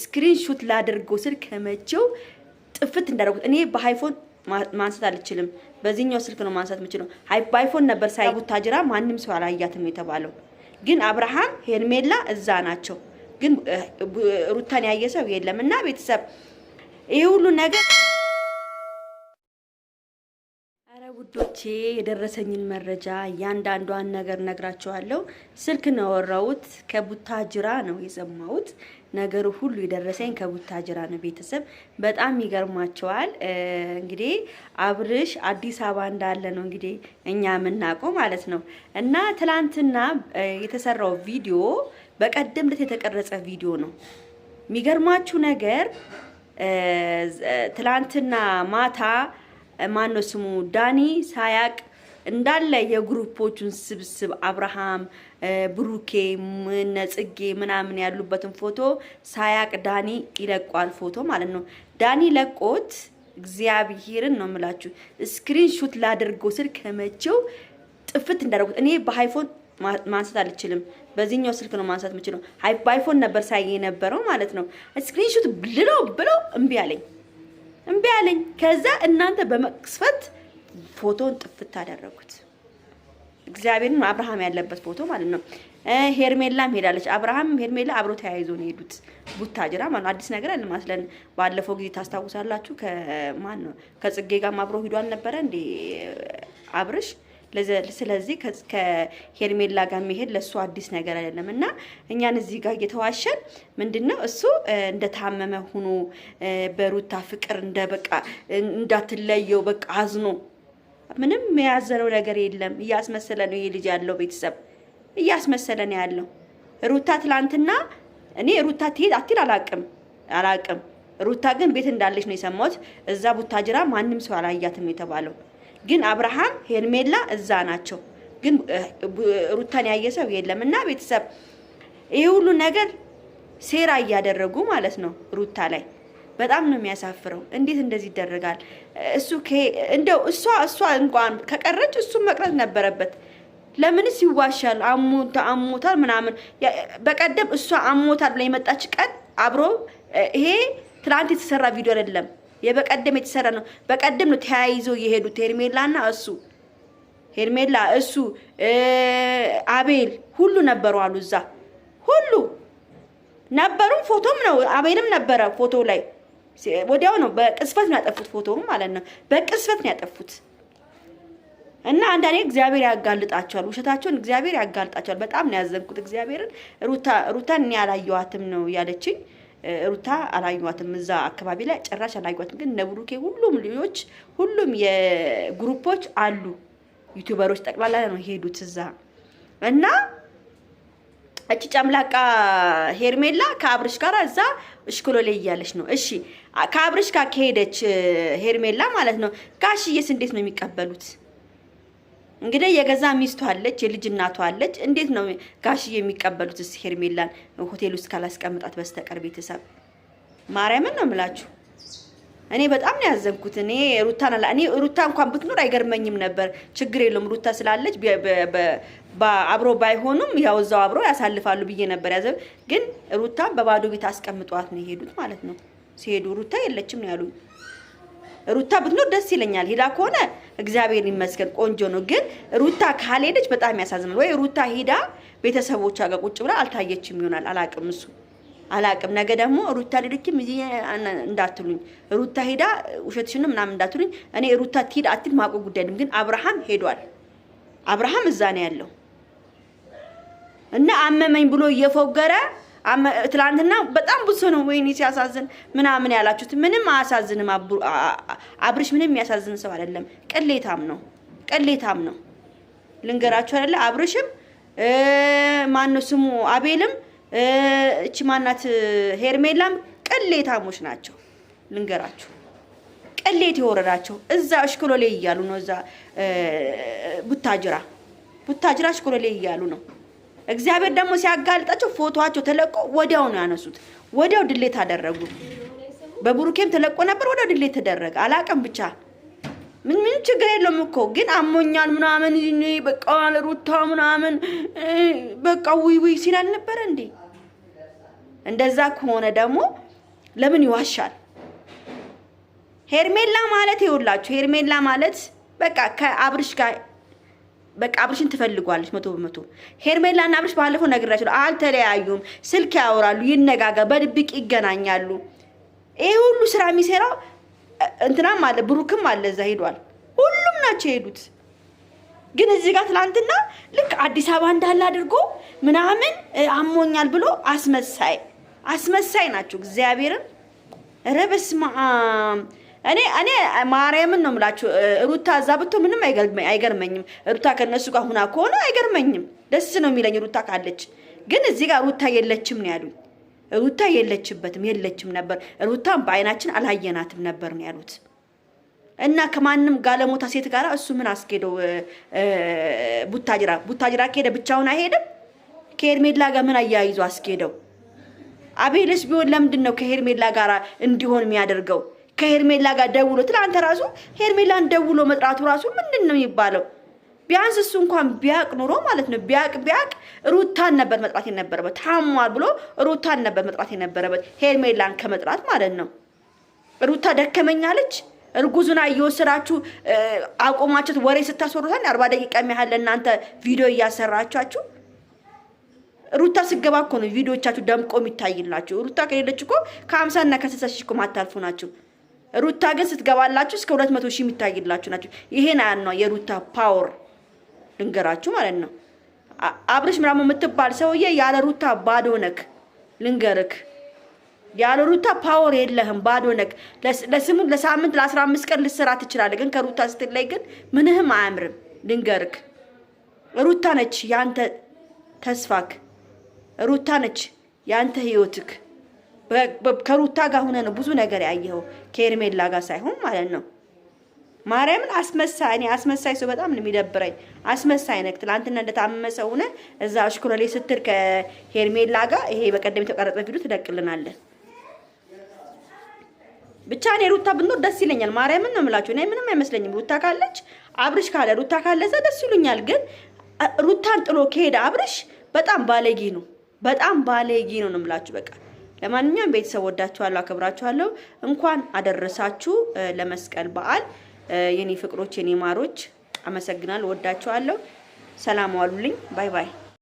ስክሪን ሹት ላድርገው ስል ከመቼው ጥፍት እንዳደረጉት እኔ በአይፎን ማንሳት አልችልም በዚህኛው ስልክ ነው ማንሳት የምችለው በአይፎን ነበር ሳይቡት ታጅራ ማንንም ሰው አላያትም የተባለው ግን አብርሃም ሄርሜላ እዛ ናቸው ግን ሩታን ያየሰው የለምና ቤተሰብ ይሄ ሁሉ ነገር ውዶቼ የደረሰኝን መረጃ ያንዳንዷን ነገር ነግራቸዋለሁ ስልክ ነው ወራውት ከቡታጅራ ነው የሰማሁት ነገሩ ሁሉ የደረሰኝ ከቡታጅራ ነው ቤተሰብ በጣም ይገርማቸዋል እንግዲህ አብርሽ አዲስ አበባ እንዳለ ነው እንግዲህ እኛ ምናቀው ማለት ነው እና ትላንትና የተሰራው ቪዲዮ በቀደም ዕለት የተቀረጸ ቪዲዮ ነው የሚገርማችሁ ነገር ትላንትና ማታ ማነው ስሙ ዳኒ ሳያቅ እንዳለ የግሩፖቹን ስብስብ አብርሃም ብሩኬ ነጽጌ ምናምን ያሉበትን ፎቶ ሳያቅ ዳኒ ይለቋል ፎቶ ማለት ነው ዳኒ ለቆት እግዚአብሔርን ነው የምላችሁ ስክሪን ሹት ላድርገው ስል ከመቼው ጥፍት እንዳደረጉት እኔ በአይፎን ማንሳት አልችልም በዚህኛው ስልክ ነው ማንሳት የምችለው በአይፎን ነበር ሳይ የነበረው ማለት ነው ስክሪን ሹት ብሎ እምቢ አለኝ ከዛ እናንተ በመቅስፈት ፎቶን ጥፍት አደረጉት እግዚአብሔርን አብርሃም ያለበት ፎቶ ማለት ነው ሄርሜላም ሄዳለች አብርሃም ሄርሜላ አብሮ ተያይዞ ነው ሄዱት ቡታጅራ ማለት አዲስ ነገር አለ ማስለን ባለፈው ጊዜ ታስታውሳላችሁ ከማን ነው ከጽጌ ጋር አብሮ ሄዷል ነበር እንዴ አብርሽ ስለዚህ ከሄርሜላ ጋር መሄድ ለሱ አዲስ ነገር አይደለምና እኛን እዚህ ጋር እየተዋሸን ምንድነው እሱ እንደታመመ ሆኖ በሩታ ፍቅር እንደበቃ እንዳትለየው በቃ አዝኖ ምንም ያዘነው ነገር የለም እያስመሰለ ነው ይሄ ልጅ ያለው ቤተሰብ እያስመሰለ ነው ያለው ሩታ ትላንትና እኔ ሩታ ትሄድ አትል አላቅም ሩታ ግን ቤት እንዳለች ነው የሰማሁት እዛ ቡታጅራ ማንንም ሰው አላያትም የተባለው ግን አብርሃም ሄርሜላ እዛ ናቸው ግን ሩታን ያየሰው የለምና ቤተሰብ ይሄ ሁሉ ነገር ሴራ ያያደረጉ ማለት ነው ሩታ ላይ በጣም ነው የሚያሳፍረው እንዴት እንደዚህ ይደረጋል እሱ እንደው እሷ እንኳን ከቀረች እሱ መቅረት ነበረበት ለምንስ ይዋሻል አሞታል ምናምን በቀደም እሷ አሞታል ብላ የመጣች ቀን አብሮ ይሄ ትላንት የተሰራ ቪዲዮ አይደለም የበቀደም የተሰራ ነው በቀደም ነው ተያይዞ የሄዱት ሄርሜላ እሱ አቤል ሁሉ ነበሩ አሉ እዛ ሁሉ ነበሩ ፎቶም ነው አቤልም ነበረ ፎቶ ላይ ወዲያው ነው በቅስፈት ነው ያጠፉት ፎቶው ማለት ነው በቅስፈት ነው ያጠፉት እና አንዳንዴ እግዚአብሔር ያጋልጣቸዋል ውሸታቸውን እግዚአብሔር ያጋልጣቸዋል በጣም ነው ያዘንኩት እግዚአብሔርን ሩታን እኔ አላየኋትም ነው ያለችኝ ሩታ አላየኋትም እዛ አካባቢ ላይ ጭራሽ አላየኋትም ግን ነብሩኬ ሁሉም ልጆች ሁሉም የግሩፖች አሉ ዩቲዩበሮች ጠቅላላ ነው ሄዱት እዛ እና እቺ ጨምላቃ ሄርሜላ ከአብርሽ ጋር እዛ እሽኮሎሌ እያለች ነው እሺ ከአብርሽ ጋር ከሄደች ሄርሜላ ማለት ነው ጋሽዬስ እንዴት ነው የሚቀበሉት እንግዲህ የገዛ ሚስቱ አለች የልጅ እናቱ አለች እንዴት ነው ጋሽዬ የሚቀበሉት ሄርሜላን ሆቴል ውስጥ ካላስቀምጣት በስተቀር ቤተሰብ ማርያምን ነው የምላችሁ እኔ በጣም ነው ያዘንኩት እኔ ሩታ እንኳን ብትኖር አይገርመኝም ነበር ችግር የለም ሩታ ስላለች አብሮ ባይሆኑም ያው እዛው አብሮ ያሳልፋሉ ብዬ ነበር ያዘብ ግን ሩታ በባዶ ቤት አስቀምጧት ነው የሄዱት ማለት ነው ሲሄዱ ሩታ የለችም ነው ያሉኝ ሩታ ብትኖር ደስ ይለኛል ሄዳ ከሆነ እግዚአብሔር ይመስገን ቆንጆ ነው ግን ሩታ ካልሄደች በጣም ያሳዝናል ወይ ሩታ ሄዳ ቤተሰቦቿ ጋር ቁጭ ብላ አልታየችም ይሆናል አላቅም ነገ ደግሞ ሩታ ልድክም እዚህ እንዳትሉኝ ሩታ ሄዳ ውሸትሽን ምናምን እንዳትሉኝ እኔ ሩታ ትሄድ አትል ማቆ ጉዳይ ግን አብርሃም ሄዷል አብርሃም እዛ ነው ያለው እና አመመኝ ብሎ እየፎገረ ትላንትና በጣም ብዙ ነው ወይኔ ሲያሳዝን ምናምን ያላችሁት ምንም አያሳዝንም አብርሽ ምንም ያሳዝን ሰው አይደለም ቅሌታም ነው ልንገራችሁ አይደለ አብርሽም ማነው ስሙ አቤልም እቺ ማናት ሄርሜላም ቅሌታሞች ናቸው ልንገራችሁ ቅሌት ይወረዳቸው እዛ እሽኮሎሌ እያሉ ነው እዛ ቡታጅራ እሽኮሎሌ እያሉ ነው እግዚአብሔር ደግሞ ሲያጋልጣቸው ፎቶዋቸው ተለቆ ወዲያው ነው ያነሱት ወዲያው ድሌት አደረጉ በብሩኬም ተለቆ ነበር ወዲያው ድሌት ተደረገ አላቀም ብቻ ምን ችግር የለውም እኮ ግን አሞኛል ምናምን በቃ ሩታ ምናምን በቃ ውይ ሲላል ነበር እንዴ እንደዛ ከሆነ ደግሞ ለምን ይዋሻል? ሄርሜላ ማለት ይውላችሁ ሄርሜላ ማለት በቃ ከአብርሽ ጋር በቃ አብርሽን ትፈልጓለች 100%። ሄርሜላና አብርሽ ባለፈው ነግራችሁ አልተለያዩም። ስልክ ያወራሉ፣ ይነጋገራሉ፣ በድብቅ ይገናኛሉ። ይሄ ሁሉ ስራ የሚሰራው እንትናም አለ ብሩክም አለ እዛ ሄዷል። ሁሉም ናቸው የሄዱት። ግን እዚህ ጋር ትላንትና ልክ አዲስ አበባ እንዳለ አድርጎ ምናምን አሞኛል ብሎ አስመሳይ ናቸው። እግዚአብሔርን ረበስማ እኔ ማርያምን ነው የምላችሁ። ሩታ እዛ ብቶ ምንም አይገርመኝም። ሩታ ከነሱ ጋር ሁና ከሆነ አይገርመኝም። ደስ ነው የሚለኝ ሩታ ካለች። ግን እዚህ ጋር ሩታ የለችም ነው ያሉኝ። ሩታ የለችም ነበር። ሩታን በአይናችን አላየናትም ነበር ነው ያሉት። እና ከማንም ጋለሞታ ሴት ጋር እሱ ምን አስኬደው? ቡታጅራ ከሄደ ብቻውን አይሄድም። ከሄርሜላ ጋር ምን አያይዞ አስኬደው? አቤልስ ቢሆን ለምንድን ነው ከሄርሜላ ጋር እንዲሆን የሚያደርገው? ከሄርሜላ ጋር ደውሎ ትላንት ራሱ ሄርሜላን ደውሎ መጥራቱ ራሱ ምንድን ነው የሚባለው? ቢያንስ እሱ እንኳን ቢያቅ ኑሮ ማለት ነው ቢያቅ ሩታን ነበር መጥራት የነበረበት። ታሟል ብሎ ሩታን ነበር መጥራት የነበረበት ሄርሜላን ከመጥራት ማለት ነው። ሩታ ደከመኛለች። እርጉዙና እየወሰዳችሁ አቆማችሁት ወሬ ስታስወሩታል 40 ደቂቃ ያህል እናንተ ቪዲዮ እያሰራቻችሁ። ሩታ ስገባ እኮ ነው ቪዲዮቻችሁ ደምቆ የሚታይላችሁ። ሩታ ከሌለች እኮ ከ50 እና ከ60 ሺህ እኮ ማታልፉ ናችሁ። ሩታ ግን ስትገባላችሁ እስከ 200 ሺህ የሚታይላችሁ ናችሁ። ይሄን ነው የሩታ ፓወር ልንገራችሁ ማለት ነው። አብርሽ ምናምን የምትባል ሰውዬ ያለ ሩታ ባዶ ነክ ልንገርክ። ያለ ሩታ ፓወር የለህም፣ ባዶ ነክ። ለሳምንት ለ15 ቀን ልትሰራ ትችላለህ፣ ግን ከሩታ ስትለይ ግን ምንህም አያምርም ልንገርክ። ሩታ ነች ያንተ ተስፋክ፣ ሩታ ነች ያንተ ህይወትክ። ከሩታ ጋር ሆነ ነው ብዙ ነገር ያየኸው፣ ከሄርሜላ ጋር ሳይሆን ማለት ነው። ማርያምን አስመሳይ ሰው በጣም ነው የሚደብረኝ። አስመሳይ ነክ። ትላንትና እንደታመመ ሰው ሆነ እዛ አሽኩረሌ ስትል ከሄርሜላ ጋር ይሄ በቀደም የተቀረጸ ቪዲዮ ትለቅልናለህ። ብቻ እኔ ሩታ ብንኖር ደስ ይለኛል። ማርያምን ነው የምላችሁ። እኔ ምንም አይመስለኝም። ሩታ ካለች አብርሽ ካለ ሩታ ካለዛ ደስ ይሉኛል። ግን ሩታን ጥሎ ከሄደ አብርሽ በጣም ባለጌ ነው ነው የምላችሁ። በቃ ለማንኛውም ቤተሰብ ወዳችኋለሁ፣ አከብራችኋለሁ። እንኳን አደረሳችሁ ለመስቀል በዓል የኔ ፍቅሮች፣ የኔ ማሮች። አመሰግናለሁ፣ ወዳችኋለሁ። ሰላም ዋሉልኝ። ባይ ባይ።